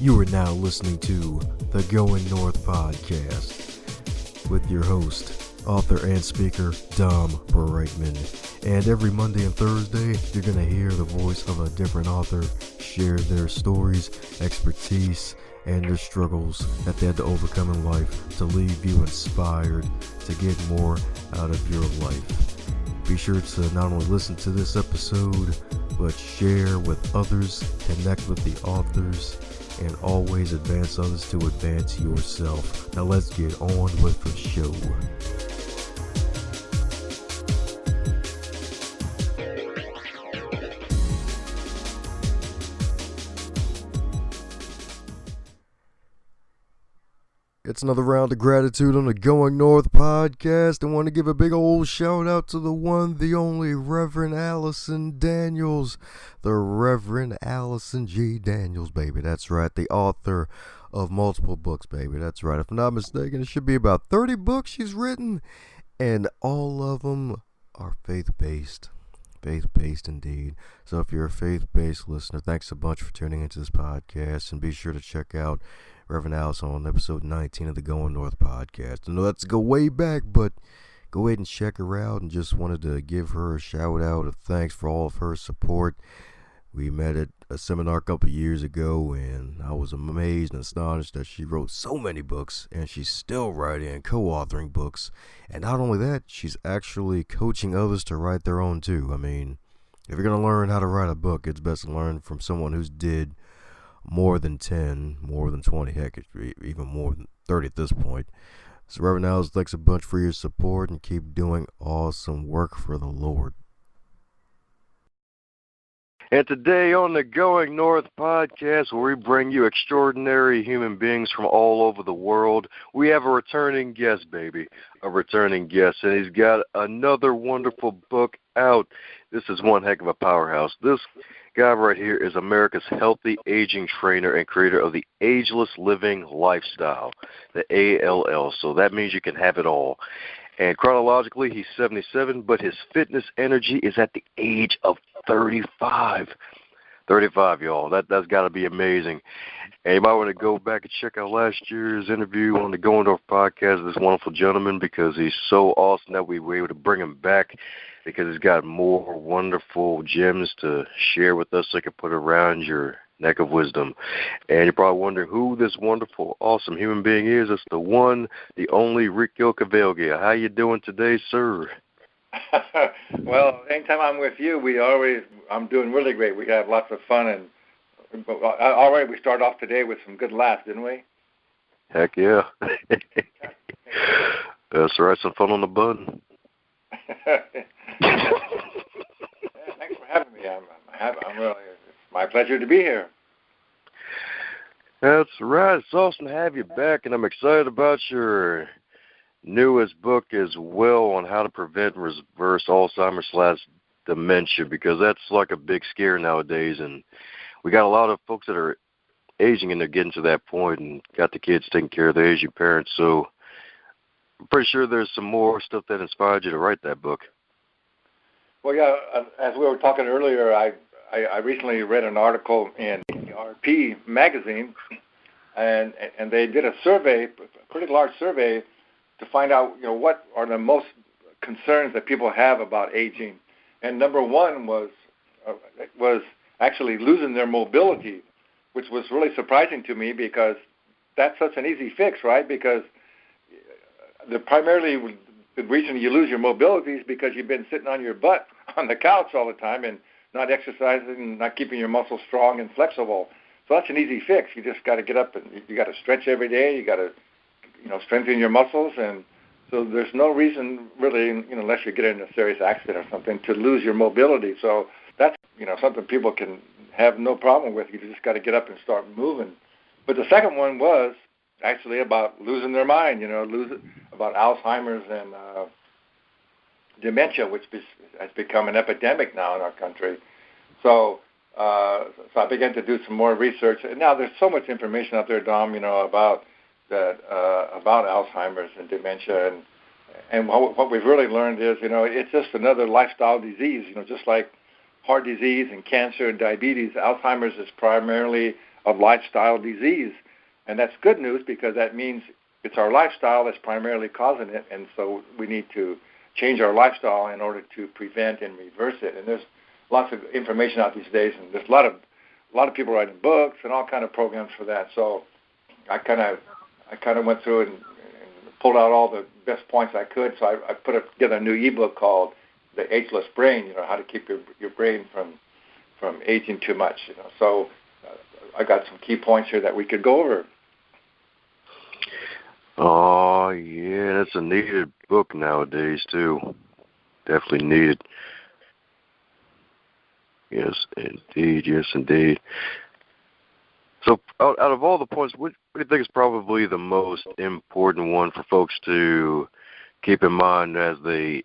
You are now listening to the Going North podcast with your host, author and speaker, Dom Brightman. And every Monday and Thursday, you're going to hear the voice of a different author share their stories, expertise, and their struggles that they had to overcome in life to leave you inspired to get more out of your life. Be sure to not only listen to this episode, but share with others, connect with the authors, and always advance others to advance yourself. Now let's get on with the show. It's another round of gratitude on the Going North podcast. I want to give a big old shout out to the one, the only Reverend Allison Daniels. The Reverend Allison G. Daniels, baby. That's right. The author of multiple books, baby. That's right. If I'm not mistaken, it should be about 30 books she's written. And all of them are faith-based. Faith-based indeed. So if you're a faith-based listener, thanks a bunch for tuning into this podcast. And be sure to check out Reverend Allison on episode 19 of the Going North podcast. I know that's go way back, but go ahead and check her out, and just wanted to give her a shout out of thanks for all of her support. We met at a seminar a couple years ago, and I was amazed and astonished that she wrote so many books, and she's still writing and co-authoring books. And not only that, she's actually coaching others to write their own too. I mean, if you're going to learn how to write a book, it's best to learn from someone who's did more than 10, more than 20, heck, even more than 30 at this point. So Reverend Alice, thanks a bunch for your support, and keep doing awesome work for the Lord. And today on the Going North podcast, where we bring you extraordinary human beings from all over the world, we have a returning guest, baby, a returning guest, and he's got another wonderful book out. This is one heck of a powerhouse. This guy right here is America's healthy aging trainer and creator of the Ageless Living Lifestyle, the ALL. So that means you can have it all. And chronologically, he's 77, but his fitness energy is at the age of 35. 35, y'all. That's got to be amazing. And you might want to go back and check out last year's interview on the Going North podcast with this wonderful gentleman, because he's so awesome that we were able to bring him back, because he's got more wonderful gems to share with us so you can put around your neck of wisdom. And you're probably wondering who this wonderful, awesome human being is. It's the one, the only Rico Caveglia. How you doing today, sir? Well, anytime I'm with you, I'm doing really great. We have lots of fun, and already we started off today with some good laughs, didn't we? Heck yeah. That's right, some fun on the bun. Yeah, thanks for having me. I'm really, it's my pleasure to be here. That's right. It's awesome to have you back, and I'm excited about your newest book as well on how to prevent and reverse Alzheimer's/dementia, because that's like a big scare nowadays, and we got a lot of folks that are aging and they're getting to that point and got the kids taking care of their aging parents. So I'm pretty sure there's some more stuff that inspired you to write that book. Well, yeah, as we were talking earlier, I recently read an article in RP magazine, and they did a survey, a pretty large survey, to find out, what are the most concerns that people have about aging. And number one was actually losing their mobility, which was really surprising to me, because that's such an easy fix, right? Because primarily the reason you lose your mobility is because you've been sitting on your butt on the couch all the time and not exercising and not keeping your muscles strong and flexible. So that's an easy fix. You just got to get up and you got to stretch every day. You got to strengthen your muscles, and so there's no reason really, unless you get in a serious accident or something, to lose your mobility. So that's, something people can have no problem with. You just got to get up and start moving. But the second one was actually about losing their mind, about Alzheimer's and dementia, which has become an epidemic now in our country. So I began to do some more research, and now there's so much information out there, Dom, about Alzheimer's and dementia, and what we've really learned is, it's just another lifestyle disease, just like heart disease and cancer and diabetes. Alzheimer's is primarily of lifestyle disease. And that's good news because that means it's our lifestyle that's primarily causing it, and so we need to change our lifestyle in order to prevent and reverse it. And there's lots of information out these days, and there's a lot of people writing books and all kind of programs for that. So I kind of went through it and pulled out all the best points I could. So I put together a new ebook called The Ageless Brain. How to keep your brain from aging too much. So I got some key points here that we could go over. Oh, yeah, that's a needed book nowadays, too. Definitely needed. Yes, indeed. Yes, indeed. So out of all the points, what do you think is probably the most important one for folks to keep in mind as they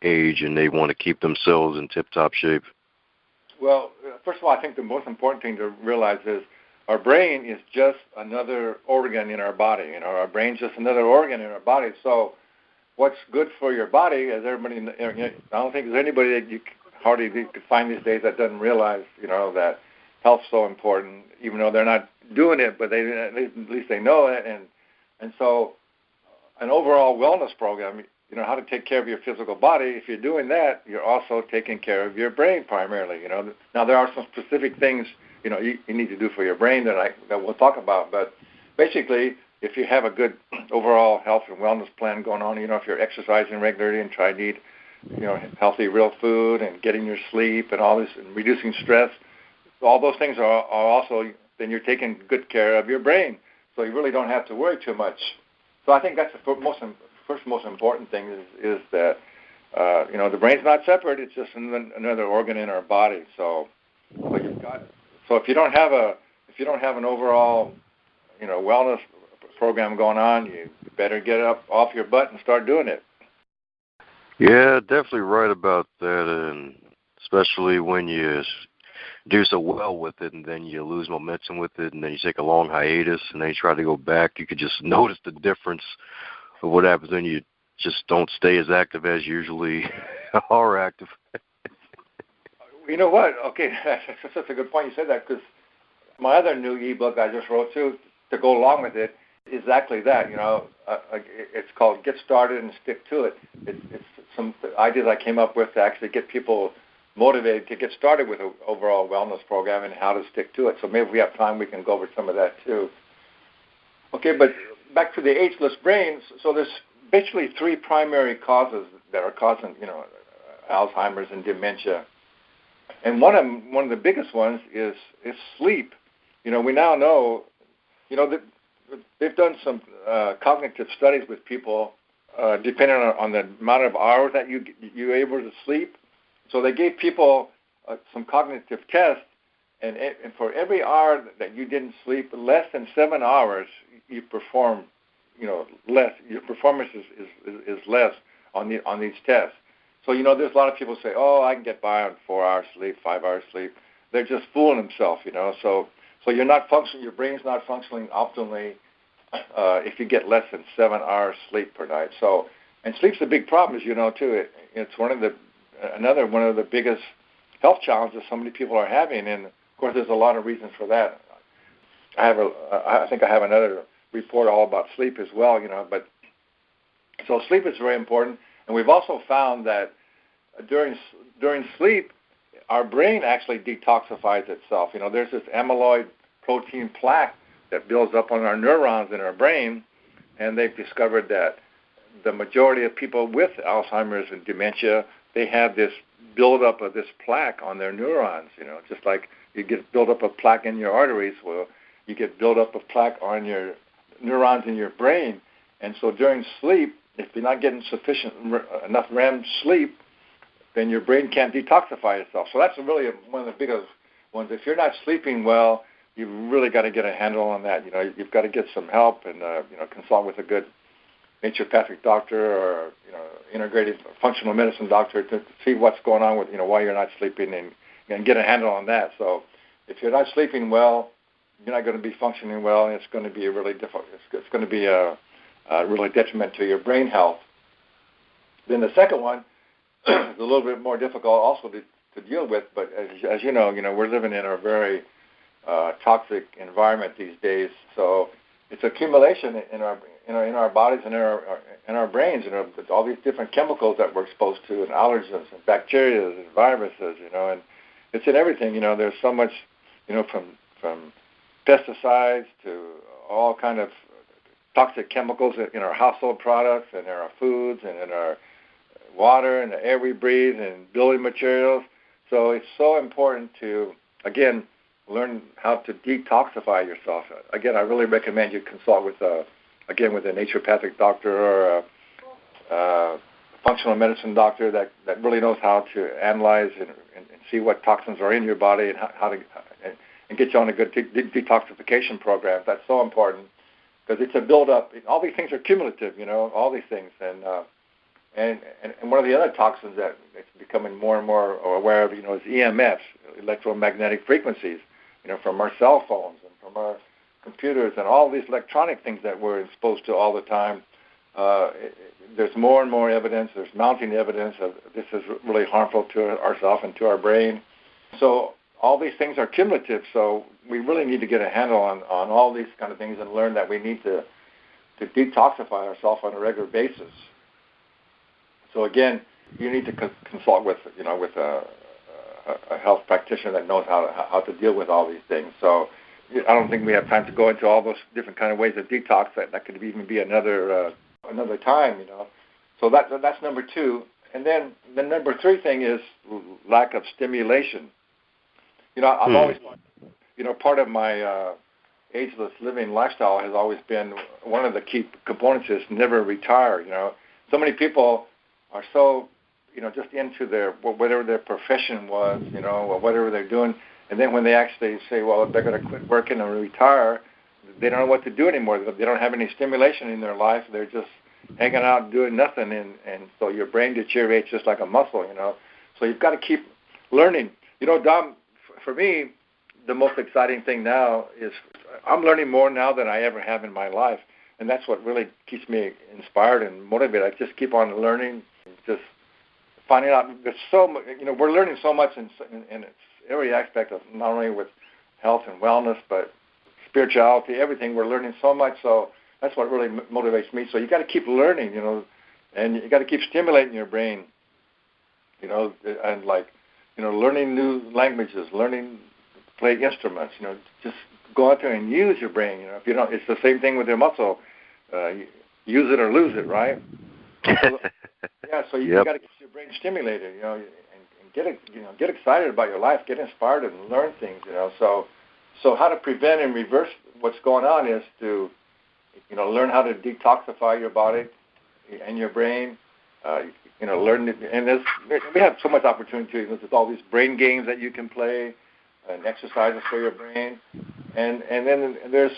age and they want to keep themselves in tip-top shape? Well, first of all, I think the most important thing to realize is our brain is just another organ in our body. Our brain's just another organ in our body. So what's good for your body, as everybody, I don't think there's anybody that you hardly could find these days that doesn't realize, that health's so important, even though they're not doing it, but at least they know it. And so an overall wellness program, how to take care of your physical body, if you're doing that, you're also taking care of your brain primarily. Now there are some specific things you need to do for your brain that we'll talk about. But basically, if you have a good overall health and wellness plan going on, if you're exercising regularly and try to eat, healthy, real food and getting your sleep and all this and reducing stress, all those things are also, then you're taking good care of your brain. So you really don't have to worry too much. So I think that's the first most important thing is that, the brain's not separate. It's just another organ in our body. So if you don't have an overall, wellness program going on, you better get up off your butt and start doing it. Yeah, definitely right about that, and especially when you do so well with it and then you lose momentum with it and then you take a long hiatus and then you try to go back, you could just notice the difference of what happens when you just don't stay as active as you usually are active. You know what? Okay, that's such a good point you said that, because my other new ebook I just wrote too, to go along with it, is exactly that. It's called Get Started and Stick to It. It's some ideas I came up with to actually get people motivated to get started with an overall wellness program and how to stick to it. So maybe if we have time, we can go over some of that too. Okay, but back to the ageless brain. So there's basically three primary causes that are causing, Alzheimer's and dementia. And one of the biggest ones is sleep. We now know, that they've done some cognitive studies with people, depending on the amount of hours that you're able to sleep. So they gave people some cognitive tests, and for every hour that you didn't sleep, less than 7 hours, you perform, less. Your performance is less on these tests. So, there's a lot of people say, I can get by on 4 hours sleep, 5 hours sleep. They're just fooling themselves, So you're not functioning, your brain's not functioning optimally if you get less than 7 hours sleep per night. So, and sleep's a big problem, as you know, too. It's one of the biggest health challenges so many people are having, and of course, there's a lot of reasons for that. I think I have another report all about sleep as well, But so sleep is very important. And we've also found that during sleep, our brain actually detoxifies itself. There's this amyloid protein plaque that builds up on our neurons in our brain, and they've discovered that the majority of people with Alzheimer's and dementia, they have this buildup of this plaque on their neurons. Just like you get buildup of plaque in your arteries, well, you get buildup of plaque on your neurons in your brain. And so during sleep, if you're not getting enough REM sleep, then your brain can't detoxify itself. So that's really one of the biggest ones. If you're not sleeping well, you've really got to get a handle on that. You've got to get some help and consult with a good naturopathic doctor or integrated functional medicine doctor to see what's going on with why you're not sleeping and get a handle on that. So if you're not sleeping well, you're not going to be functioning well, and it's going to be really difficult. It's going to be a really detriment to your brain health. Then the second one is a little bit more difficult also to deal with, but as you know, we're living in a very toxic environment these days. So it's accumulation in our bodies and in our brains. With all these different chemicals that we're exposed to, and allergens and bacteria and viruses. And it's in everything. There's so much. From pesticides to all kind of toxic chemicals in our household products and in our foods and in our water and the air we breathe and building materials. So it's so important to, again, learn how to detoxify yourself. Again, I really recommend you consult with a naturopathic doctor or a functional medicine doctor that really knows how to analyze and see what toxins are in your body and how to and get you on a good detoxification program. That's so important because it's a build-up. All these things are cumulative, all these things. And one of the other toxins that it's becoming more and more aware of, is EMFs, electromagnetic frequencies, from our cell phones and from our computers and all these electronic things that we're exposed to all the time. There's more and more evidence. There's mounting evidence of this is really harmful to ourselves and to our brain. So all these things are cumulative, so we really need to get a handle on all these kind of things and learn that we need to detoxify ourselves on a regular basis. So again, you need to consult with a health practitioner that knows how to deal with all these things. So I don't think we have time to go into all those different kind of ways of detox. That could even be another time. So that's number 2, and then the number 3 thing is lack of stimulation. I've always, part of my ageless living lifestyle has always been one of the key components is never retire. So many people are so, just into whatever their profession was, or whatever they're doing, and then when they actually say, well, they're going to quit working and retire, they don't know what to do anymore. They don't have any stimulation in their life. They're just hanging out doing nothing, and so your brain deteriorates just like a muscle. So you've got to keep learning. Dom, for me, the most exciting thing now is I'm learning more now than I ever have in my life, and that's what really keeps me inspired and motivated. I just keep on learning, just finding out. There's so much, we're learning so much in every aspect of not only with health and wellness, but spirituality, everything. We're learning so much, so that's what really motivates me. So you got to keep learning, and you got to keep stimulating your brain, and learning new languages, learning to play instruments, just go out there and use your brain. If you don't, it's the same thing with your muscle. Use it or lose it, right? So you got to get your brain stimulated, and get excited about your life, get inspired, and learn things, So how to prevent and reverse what's going on is to, learn how to detoxify your body and your brain. Learn, and we have so much opportunity. There's all these brain games that you can play, and exercises for your brain, and then there's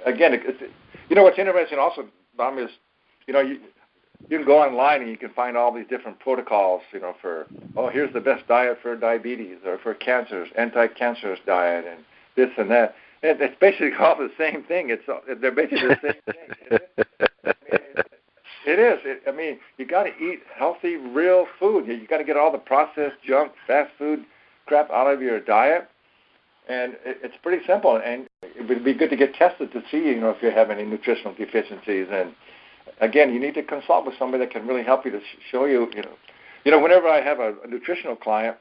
again, what's interesting also, Dom, is you can go online and you can find all these different protocols, for here's the best diet for diabetes or for cancers, anti-cancerous diet, and this and that. And it's basically all the same thing. They're basically the same thing. It is. You got to eat healthy, real food. You got to get all the processed junk, fast food crap out of your diet, and it's pretty simple. And it would be good to get tested to see, if you have any nutritional deficiencies. And again, you need to consult with somebody that can really help you to show you. Whenever I have a nutritional client,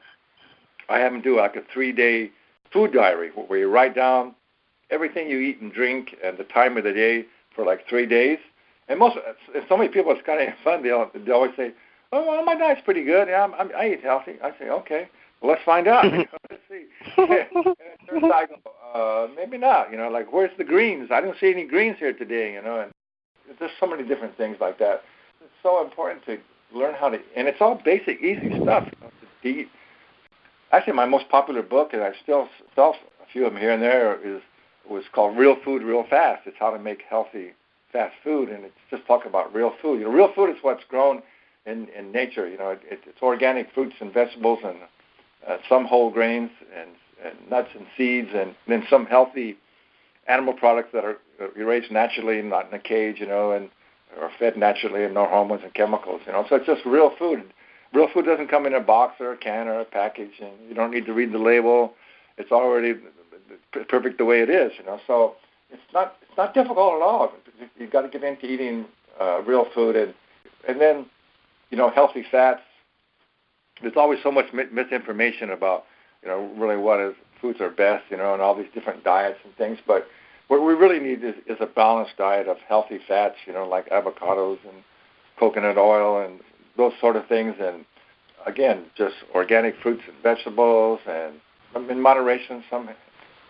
I have them do like a 3-day food diary where you write down everything you eat and drink and the time of the day for like 3 days. And so many people, it's kind of fun. They always say, "Oh, well, my diet's pretty good. Yeah, I eat healthy." I say, "Okay, well, let's find out. Let's see." And it turns out, I go, maybe not. Where's the greens? I don't see any greens here today. And there's so many different things like that. It's so important to learn how to, and it's all basic, easy stuff to eat. Actually, my most popular book, and I still sell a few of them here and there, was called "Real Food, Real Fast." It's how to make healthy fast food, and it's just talk about real food. Real food is what's grown in nature. It's organic fruits and vegetables, and some whole grains and nuts and seeds, and then some healthy animal products that are raised naturally, not in a cage, and are fed naturally, and no hormones and chemicals. So it's just real food. Real food doesn't come in a box or a can or a package, and you don't need to read the label. it's already perfect the way it is, So it's not difficult at all. You've got to get into eating real food and then, healthy fats. There's always so much misinformation about, really what foods are best, and all these different diets and things. But what we really need is a balanced diet of healthy fats, like avocados and coconut oil and those sort of things. And again, just organic fruits and vegetables, and in moderation, some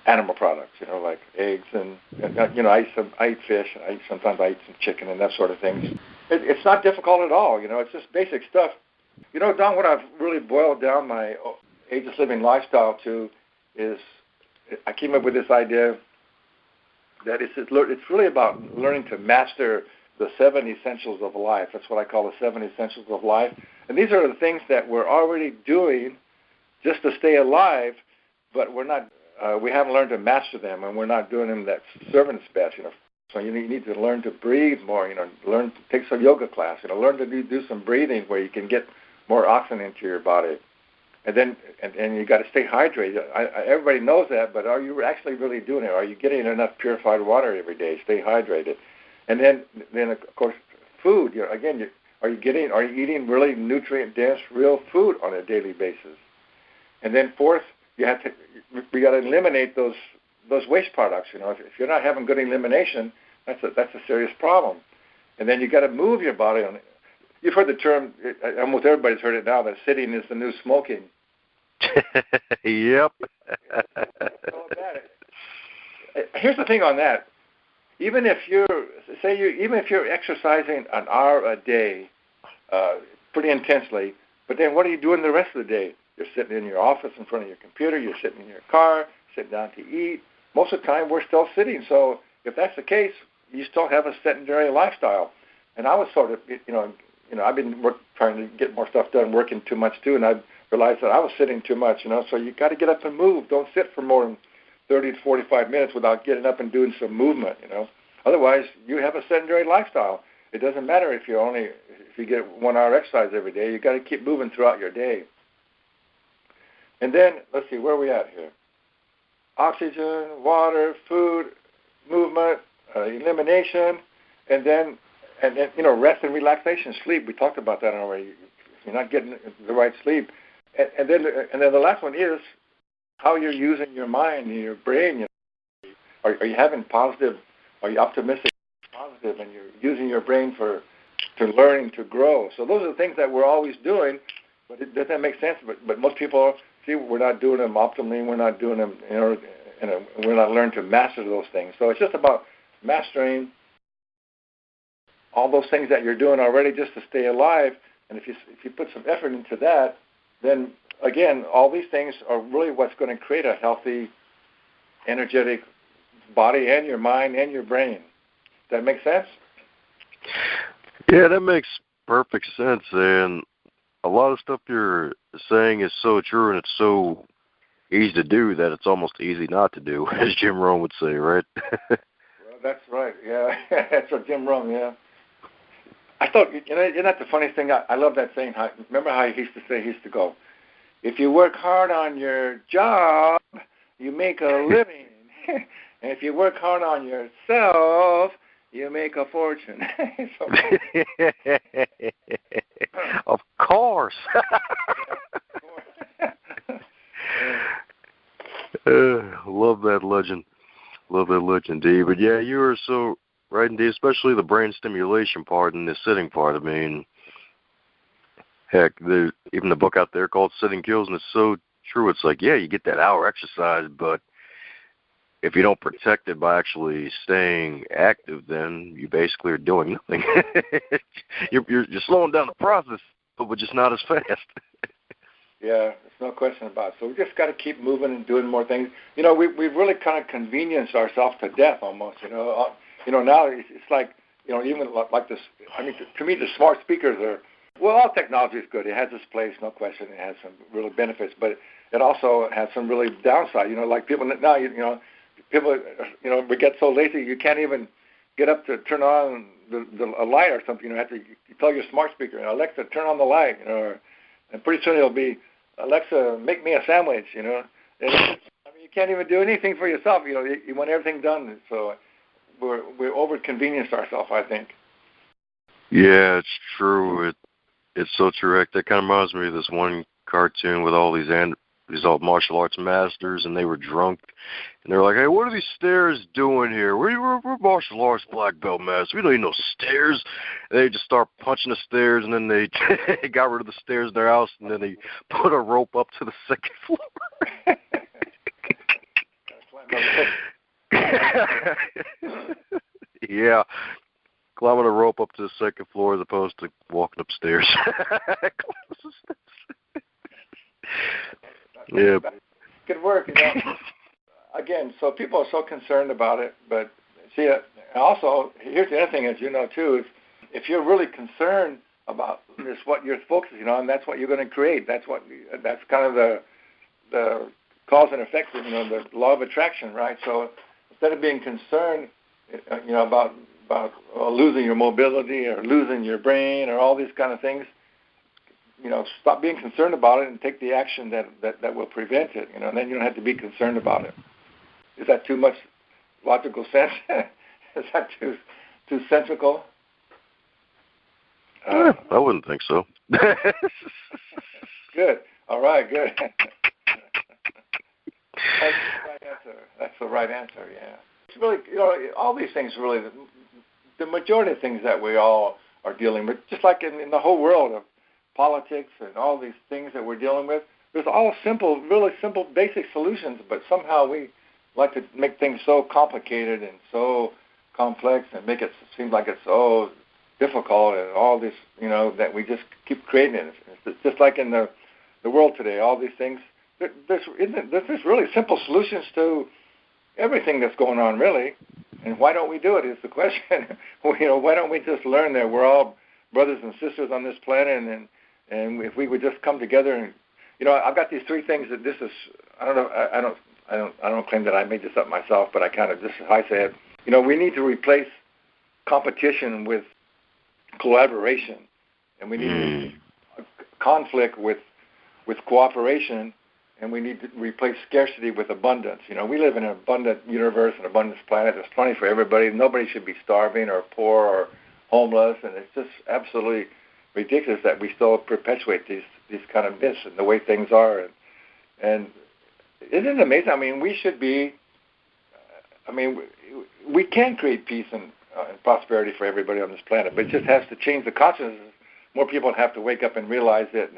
animal products, like eggs and I eat fish. Sometimes I eat some chicken and that sort of thing. It's not difficult at all, It's just basic stuff. Don, what I've really boiled down my ageless living lifestyle to is I came up with this idea that it's really about learning to master the 7 essentials of life. That's what I call the 7 essentials of life. And these are the things that we're already doing just to stay alive, but we haven't learned to master them, and we're not doing them that's serving us best, So you need to learn to breathe more, learn to take some yoga class, learn to do some breathing where you can get more oxygen into your body. And then and you got to stay hydrated. Everybody knows that, but are you actually really doing it? Are you getting enough purified water every day? Stay hydrated. And then of course, food. Are you eating really nutrient-dense, real food on a daily basis? And then fourth, we got to eliminate those waste products. If you're not having good elimination, that's a serious problem. And then you got to move your body on it. You've heard the term, almost everybody's heard it now, that sitting is the new smoking. Yep. Here's the thing on that. Even if you're exercising an hour a day, pretty intensely, but then what are you doing the rest of the day? You're sitting in your office in front of your computer. You're sitting in your car, sitting down to eat. Most of the time, we're still sitting. So if that's the case, you still have a sedentary lifestyle. And I was sort of, I've been trying to get more stuff done, working too much too, and I realized that I was sitting too much. So you got to get up and move. Don't sit for more than 30 to 45 minutes without getting up and doing some movement. Otherwise, you have a sedentary lifestyle. It doesn't matter if you get 1 hour exercise every day. You got to keep moving throughout your day. And then let's see, where are we at here? Oxygen, water, food, movement, elimination, and then rest and relaxation, sleep. We talked about that already. If you're not getting the right sleep, and then the last one is how you're using your mind and your brain. Are you having positive? Are you optimistic, positive, and you're using your brain to learning to grow? So those are the things that we're always doing, but it doesn't make sense. But most people see we're not doing them optimally. We're not doing them, we're not learning to master those things. So it's just about mastering all those things that you're doing already just to stay alive. And if you put some effort into that, then again, all these things are really what's going to create a healthy, energetic body and your mind and your brain. Does that make sense? Yeah, that makes perfect sense. And a lot of stuff you're saying is so true, and it's so easy to do that it's almost easy not to do, as Jim Rohn would say, right? Well, that's right. Yeah, that's what Jim Rohn. Yeah. I thought, isn't that the funniest thing? I love that saying. Remember how he used to say? He used to go, "If you work hard on your job, you make a living, and if you work hard on yourself, you make a fortune." Of course. Love that legend. Love that legend, D. But yeah, you are so right, indeed, especially the brain stimulation part and the sitting part. I mean, heck, there's even the book out there called Sitting Kills, and it's so true. It's like, yeah, you get that hour exercise, but if you don't protect it by actually staying active, then you basically are doing nothing. you're slowing down the process, but just not as fast. Yeah, there's no question about it. So we just got to keep moving and doing more things. We've really kind of convenienced ourselves to death almost. Now it's like, even like this. I mean, to me, the smart speakers are. Well, all technology is good. It has its place, no question. It has some really benefits, but it also has some really downside. Like people now, people, we get so lazy you can't even get up to turn on a light or something. You have to tell your smart speaker, Alexa, turn on the light, and pretty soon it'll be, Alexa, make me a sandwich. And can't even do anything for yourself. You want everything done. So we're over-convenienced ourselves, I think. Yeah, it's true. It's so true. That kind of reminds me of this one cartoon with all these all martial arts masters, and they were drunk, and they're like, "Hey, what are these stairs doing here? We're martial arts black belt masters. We don't need no stairs." And they just start punching the stairs, and then they got rid of the stairs in their house, and then they put a rope up to the second floor. Yeah, climbing a rope up to the second floor as opposed to walking upstairs. Yeah. Good work. Again, so people are so concerned about it, but see, also, here's the other thing, as you know, too, is if you're really concerned about this, what you're focusing on, that's what you're going to create. That's kind of the cause and effect, the law of attraction, right? So instead of being concerned, about losing your mobility or losing your brain or all these kind of things, stop being concerned about it and take the action that will prevent it, and then you don't have to be concerned about it. Is that too much logical sense? Is that too sensical? I wouldn't think so. Good. All right, good. That's the right answer, yeah. It's really, all these things really, the majority of things that we all are dealing with, just like in the whole world of politics and all these things that we're dealing with, there's all simple, really simple, basic solutions, but somehow we like to make things so complicated and so complex and make it seem like it's so difficult and all this, that we just keep creating it. It's just like in the world today, all these things, there's really simple solutions to everything that's going on, really. And why don't we do it is the question. Why don't we just learn that we're all brothers and sisters on this planet, and if we would just come together and, I've got these three things that this is, I don't claim that I made this up myself, but this is how I say it. We need to replace competition with collaboration, and we need conflict with cooperation, and we need to replace scarcity with abundance. We live in an abundant universe, an abundant planet. There's plenty for everybody. Nobody should be starving or poor or homeless, and it's just absolutely ridiculous that we still perpetuate these kind of myths and the way things are. And isn't it amazing? I mean, we should be. We can create peace and prosperity for everybody on this planet, but it just has to change the consciousness. More people have to wake up and realize it.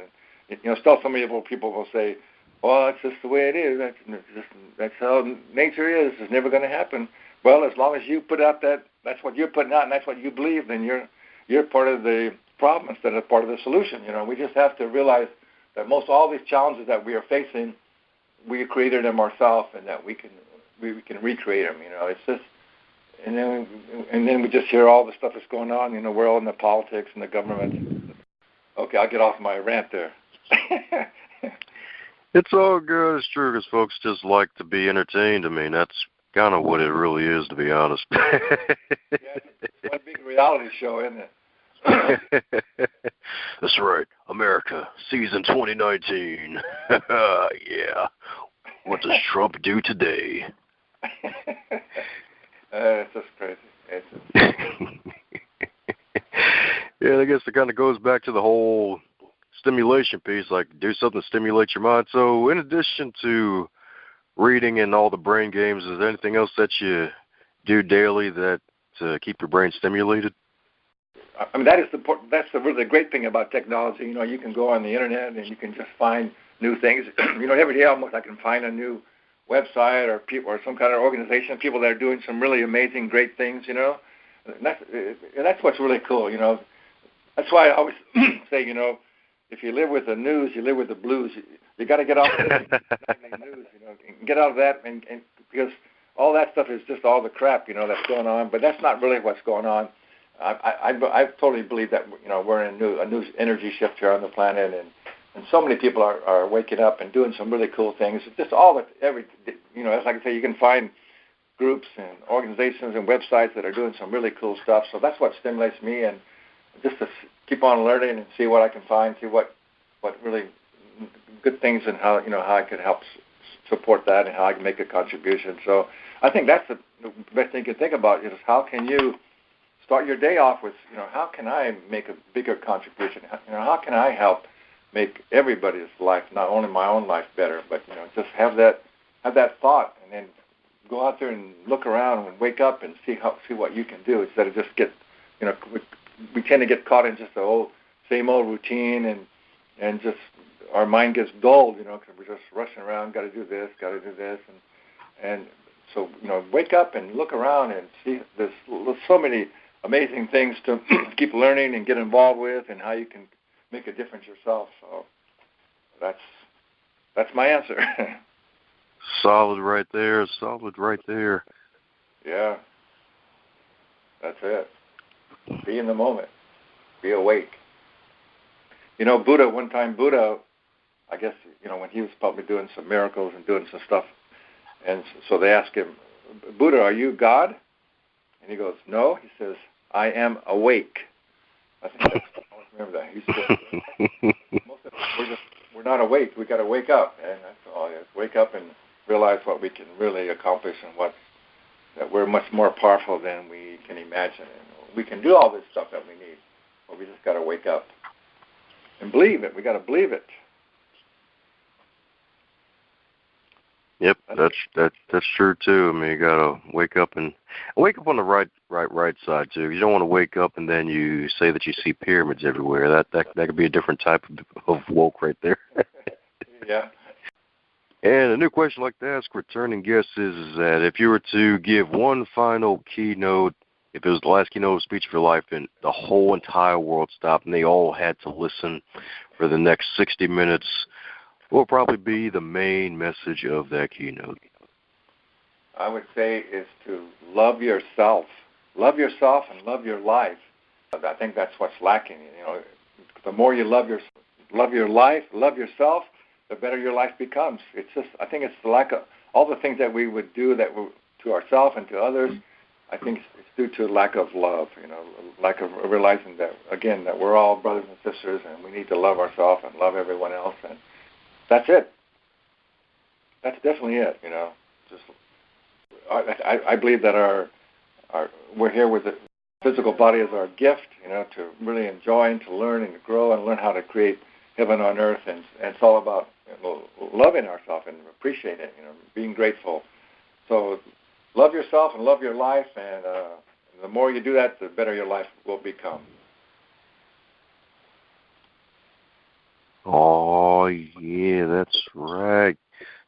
And still, some people will say, "Well, it's just the way it is. That's how nature is. It's never going to happen." Well, as long as you put out that's what you're putting out, and that's what you believe, then you're part of the problem instead of part of the solution. We just have to realize that most all these challenges that we are facing, we created them ourselves, and that we can recreate them. It's just, and then we just hear all the stuff that's going on in the world and the politics and the government. Okay, I'll get off my rant there. It's all good. It's true, because folks just like to be entertained. That's kind of what it really is, to be honest. It's one big reality show, isn't it? That's right. America, season 2019. Yeah. What does Trump do today? It's just crazy. Yeah, I guess it kind of goes back to the whole stimulation piece, like do something to stimulate your mind. So in addition to reading and all the brain games, is there anything else that you do daily that to keep your brain stimulated? That's the really great thing about technology. You can go on the internet and you can just find new things. Every day almost I can find a new website or people or some kind of organization, people that are doing some really amazing, great things. And that's what's really cool. That's why I always say, if you live with the news, you live with the blues. You got to get off the news, get out of that, and because all that stuff is just all the crap, that's going on. But that's not really what's going on. I totally believe that we're in a new energy shift here on the planet, and so many people are waking up and doing some really cool things. It's just as like I say, you can find groups and organizations and websites that are doing some really cool stuff. So that's what stimulates me, and just to keep on learning and see what I can find, see what really good things and how I could help support that and how I can make a contribution. So I think that's the best thing you can think about is how can you start your day off with, how can I make a bigger contribution? How can I help make everybody's life, not only my own life, better, but just have that thought, and then go out there and look around and wake up and see what you can do instead of just get, we tend to get caught in just the same old routine, and just our mind gets dulled, because we're just rushing around, got to do this, and so wake up and look around and see there's so many amazing things to keep learning and get involved with, and how you can make a difference yourself. So that's my answer. Solid right there. Yeah, that's it. Be in the moment. Be awake. Buddha, I guess, when he was probably doing some miracles and doing some stuff, and so they asked him, Buddha, are you God? And he goes, no. He says, I am awake. I think I always remember that. He said, most of us, we're not awake. We got to wake up, and that's all. Wake up and realize what we can really accomplish, and that we're much more powerful than we can imagine. And we can do all this stuff that we need, but we just got to wake up and believe it. We got to believe it. Yep, that's true too. I mean, you gotta wake up on the right side too. You don't want to wake up and then you say that you see pyramids everywhere. That could be a different type of woke right there. Yeah. And a new question I'd like to ask returning guests is that if you were to give one final keynote, if it was the last keynote speech of your life and the whole entire world stopped and they all had to listen for the next 60 minutes, what would probably be the main message of that keynote? I would say is to love yourself. Love yourself and love your life. I think that's what's lacking. The more you love your life, love yourself, the better your life becomes. It's just, I think it's the lack of all the things that we would do to ourselves and to others. I think it's due to lack of love. Lack of realizing that, again, that we're all brothers and sisters, and we need to love ourselves and love everyone else, and that's it. That's definitely it. Just I believe that our we're here with the physical body as our gift. To really enjoy and to learn and to grow and learn how to create heaven on earth, and it's all about loving ourselves and appreciating it. Being grateful. So love yourself and love your life, and the more you do that, the better your life will become. Oh, yeah, that's right.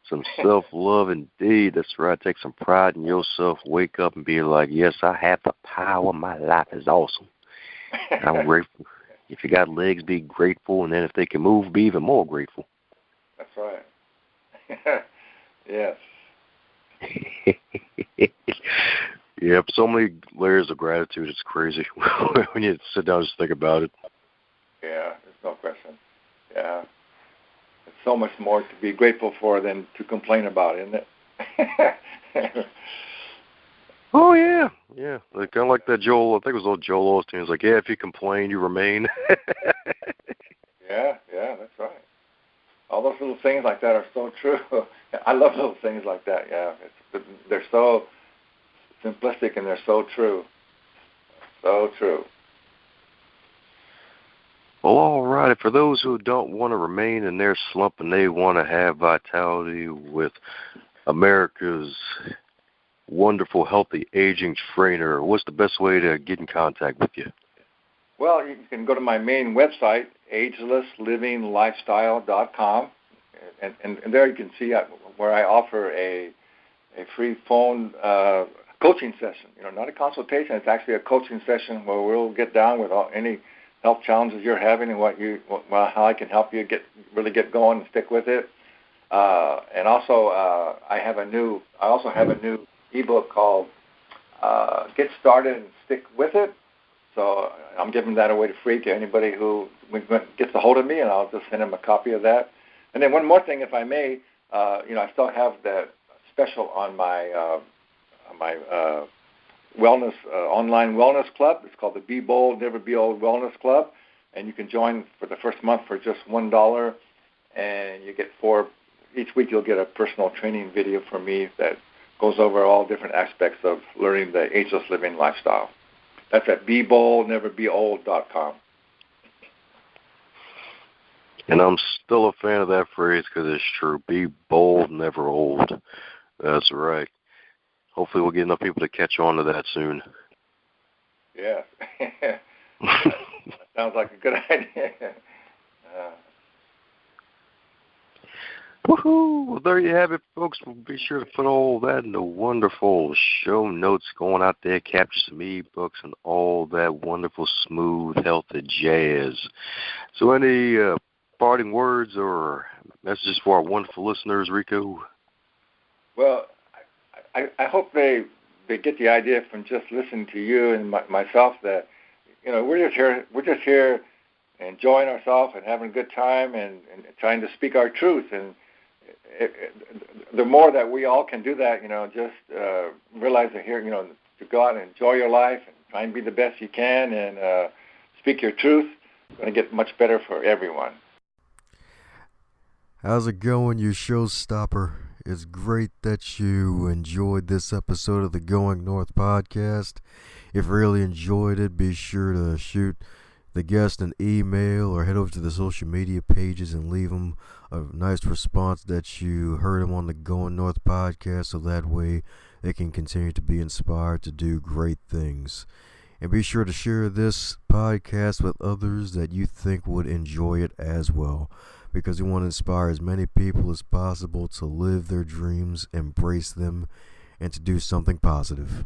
Some self-love indeed. That's right. Take some pride in yourself. Wake up and be like, yes, I have the power. My life is awesome. I'm grateful. If you got legs, be grateful. And then if they can move, be even more grateful. That's right. Yes. Yep, so many layers of gratitude. It's crazy when you sit down and just think about it. Yeah, there's no question. Yeah. There's so much more to be grateful for than to complain about, isn't it? Oh, yeah. Yeah. Kind of like that Joel, I think it was old Joel Osteen. It's like, yeah, if you complain, you remain. Yeah, that's right. All those little things like that are so true. I love little things like that, yeah. They're so simplistic and they're so true. So true. Well, all right. For those who don't want to remain in their slump and they want to have vitality with America's wonderful, healthy aging trainer, what's the best way to get in contact with you? Well, you can go to my main website, agelessliving.lifestyle.com, and there you can see where I offer a free phone coaching session. Not a consultation. It's actually a coaching session where we'll get down with any health challenges you're having and how I can help you really get going and stick with it. And also, I also have a new ebook called Get Started and Stick With It. So I'm giving that away free to anybody who gets a hold of me, and I'll just send them a copy of that. And then one more thing, if I may, I still have that special on my wellness online wellness club. It's called the Be Bold, Never Be Old Wellness Club, and you can join for the first month for just $1, and you get 4 each week you'll get a personal training video from me that goes over all different aspects of learning the ageless living lifestyle. That's at BeBoldNeverBeOld.com. And I'm still a fan of that phrase because it's true. Be bold, never old. That's right. Hopefully we'll get enough people to catch on to that soon. Yeah. Sounds like a good idea. Woohoo! Well, there you have it, folks. We'll be sure to put all that in the wonderful show notes going out there, capture some ebooks and all that wonderful, smooth, healthy jazz. So any parting words or messages for our wonderful listeners, Rico? Well, I hope they get the idea from just listening to you and myself that, we're just here enjoying ourselves and having a good time and trying to speak our truth. And the more that we all can do that, just realize that here, to go out and enjoy your life and try and be the best you can and speak your truth, it's going to get much better for everyone. How's it going, you showstopper? It's great that you enjoyed this episode of the Going North podcast. If you really enjoyed it, be sure to shoot the guest an email or head over to the social media pages and leave them a nice response that you heard them on the Going North podcast, so that way they can continue to be inspired to do great things. And be sure to share this podcast with others that you think would enjoy it as well, because we want to inspire as many people as possible to live their dreams, embrace them, and to do something positive.